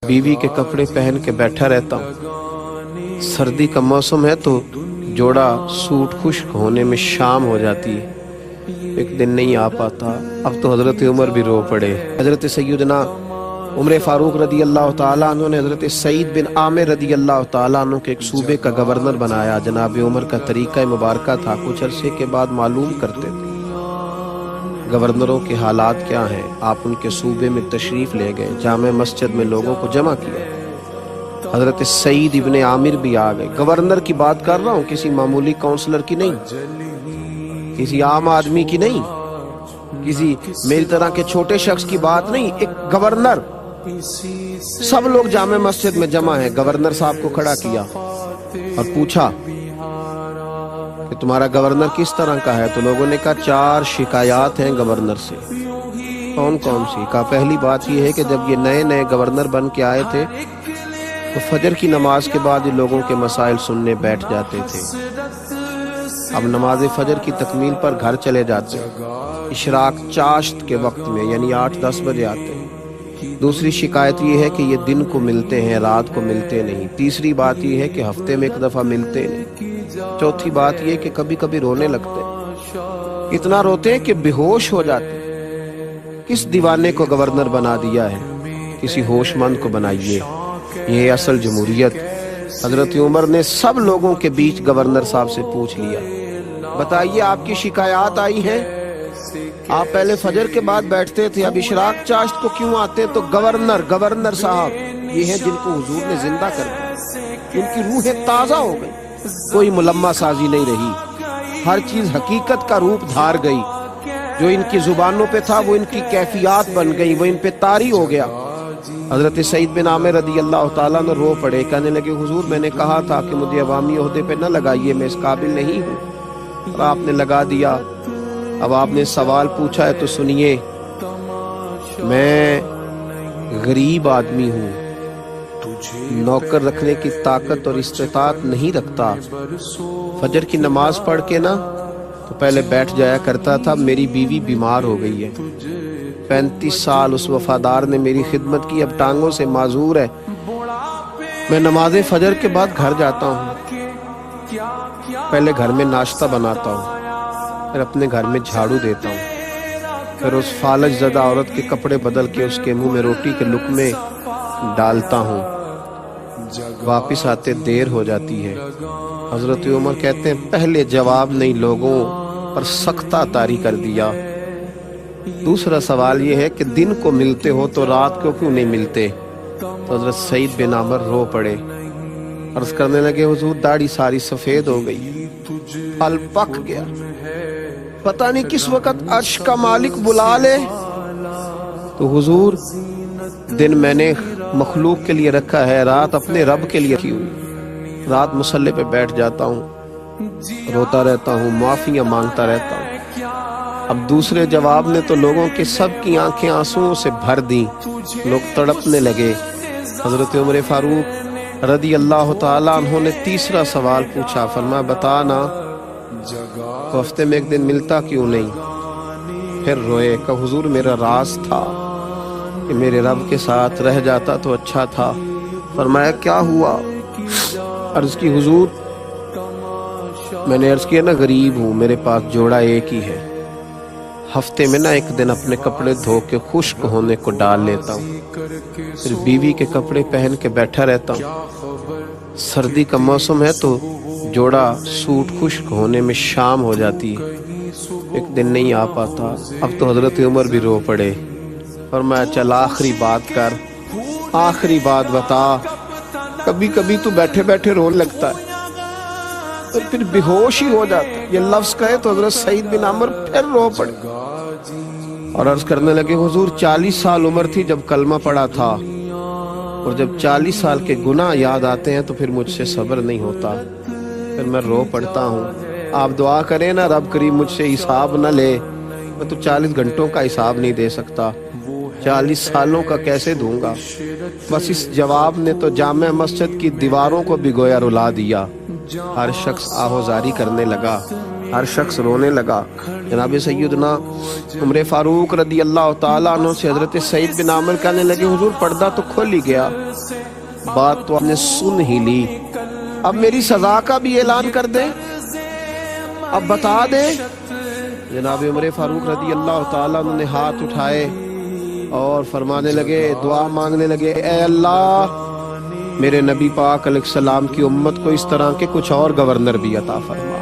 बीवी के कपड़े पहन के बैठा रहता हूँ। सर्दी का मौसम है तो जोड़ा सूट खुश्क होने में शाम हो जाती है। एक दिन नहीं आ पाता। अब तो हजरत उमर भी रो पड़े। हजरत सैयदना उमर फारूक रदी अल्लाह ताला अन्हु ने हजरत सईद बिन आमिर रदी अल्लाह ताला अन्हु के एक सूबे का गवर्नर बनाया। जनाब उमर का तरीका मुबारका था, कुछ अरसे के बाद मालूम करते थे गवर्नरों के हालात क्या हैं। आप उनके सूबे में तशरीफ ले गए, जामे मस्जिद में लोगों को जमा किया। हजरत सईद इब्ने आमिर भी आ गए। गवर्नर की बात कर रहा हूँ, किसी मामूली काउंसलर की नहीं, किसी आम आदमी की नहीं, किसी मेरी तरह के छोटे शख्स की बात नहीं, एक गवर्नर। सब लोग जामे मस्जिद में जमा है। गवर्नर साहब को खड़ा किया और पूछा कि तुम्हारा गवर्नर किस तरह का है। तो लोगों ने कहा 4 शिकायत हैं गवर्नर से। कौन कौन सी? कहा पहली बात यह है कि जब ये नए नए गवर्नर बन के आए थे तो फजर की नमाज के बाद ये लोगों के मसाइल सुनने बैठ जाते थे। अब नमाज फजर की तकमील पर घर चले जाते, इशराक चाश्त के वक्त में यानी 8-10 बजे आते हैं। दूसरी शिकायत ये है कि ये दिन को मिलते हैं, रात को मिलते नहीं। तीसरी बात ये है कि हफ्ते में एक दफा मिलते नहीं। चौथी बात ये कि कभी कभी रोने लगते, इतना रोते हैं कि बेहोश हो जाते। किस दीवाने को गवर्नर बना दिया है? किसी होशमंद को बनाइए। ये असल जमहूरियत। हजरत उमर ने सब लोगों के बीच गवर्नर साहब से पूछ लिया, बताइए आपकी शिकायत आई है? आप पहले फजर के बाद बैठते थे, अब इशराक चाश्त को क्यों आते? तो गवर्नर साहब ये हैं जिनको हुजूर ने जिंदा कर दिया, उनकी रूहें ताजा हो गई, कोई मुलम्मा साजी नहीं रही, हर चीज हकीकत का रूप धार गई। जो इनकी जुबानों पे था वो इनकी कैफियत बन गई, वो इन पे तारी हो गया। हजरत सईद बिन आमिर रदी अल्लाह ताला ने रो पड़े, कहने लगे हुजूर मैंने कहा था कि मुझे अवामी ओहदे पे न लगाइए, मैं इस काबिल नहीं हूँ, और आपने लगा दिया। अब आपने सवाल पूछा है तो सुनिए। मैं गरीब आदमी हूँ, नौकर रखने की ताकत और इस्तेताअत नहीं रखता। फजर की नमाज पढ़ के ना तो पहले बैठ जाया करता था। मेरी बीवी बीमार हो गई है, 35 साल उस वफादार ने मेरी खिदमत की, अब टांगों से माजूर है। मैं नमाज फजर के बाद घर जाता हूँ, पहले घर में नाश्ता बनाता हूँ, फिर अपने घर में झाड़ू देता हूँ, फिर उस फालज ज़दा औरत के कपड़े बदल के उसके मुंह में रोटी के लुक़मे डालता हूँ। वापिस आते देर हो जाती है। हजरत उमर कहते हैं पहले जवाब नहीं, लोगों पर सख्ता तारी कर दिया। दूसरा सवाल ये है कि दिन को मिलते हो तो रात को क्यों नहीं मिलते? तो हजरत सईद बिन आमिर रो पड़े, अर्ज करने लगे हुजूर दाढ़ी सारी सफेद हो गई, फल पक गया, पता नहीं किस वक्त अर्श का मालिक बुला ले। तो हुजूर दिन मैंने मखलूक के लिए रखा है, रात अपने रब के लिए रखी हुई। रात मुसल्ले पे बैठ जाता हूँ, रोता रहता हूँ, माफियाँ मांगता रहता हूँ। अब दूसरे जवाब ने तो लोगों के सब की आंखें आंसुओं से भर दी, लोग तड़पने लगे। हजरत उमर फारूक रदी अल्लाह ताला अन्हु ने तीसरा सवाल पूछा, फरमाया बता ना तो हफ्ते में एक दिन मिलता क्यों नहीं? फिर रोए, कहा हुजूर मेरा राज था कि मेरे रब के साथ रह जाता तो अच्छा था। फरमाया क्या हुआ? अर्ज की हुजूर मैंने अर्ज किया ना गरीब हूँ, मेरे पास जोड़ा एक ही है, हफ्ते में ना एक दिन अपने कपड़े धो के खुश्क होने को डाल लेता हूँ, फिर बीवी के कपड़े पहन के बैठा रहता हूँ। सर्दी का मौसम है तो जोड़ा सूट खुश्क होने में शाम हो जाती है, एक दिन नहीं आ पाता। अब तो हजरत उमर भी रो पड़े और मैं चल आखिरी बात कर, आखिरी बात बता। कभी कभी तो बैठे बैठे रोने लगता है और फिर बेहोश ही हो जाता है। ये लफ्ज कहे तो हजरत सईद बिन आमिर फिर रो पड़े और अर्ज करने लगे हुजूर 40 साल उम्र थी जब कलमा पड़ा था, और जब 40 साल के गुनाह याद आते हैं तो फिर मुझसे सब्र नहीं होता, फिर मैं रो पड़ता हूँ। आप दुआ करें ना रब करीम मुझसे हिसाब न ले, मैं तो 40 घंटों का हिसाब नहीं दे सकता, 40 सालों का कैसे दूंगा? बस इस जवाब ने तो जामे मस्जिद की दीवारों को भिगोया रुला दिया। हर शख्स आहोजारी करने लगा, हर शख्स रोने लगा। جناب سیدنا عمر فاروق رضی اللہ تعالیٰ عنہ سے حضرت سعید بن عامر کہنے لگے حضور پردہ تو کھل ہی گیا، بات تو آپ نے سن ہی لی، اب میری سزا کا بھی اعلان کر دیں، اب بتا دیں۔ جناب عمر فاروق رضی اللہ تعالیٰ عنہ نے ہاتھ اٹھائے اور فرمانے لگے، دعا مانگنے لگے، اے اللہ میرے نبی پاک علیہ السلام کی امت کو اس طرح کے کچھ اور گورنر بھی عطا فرما۔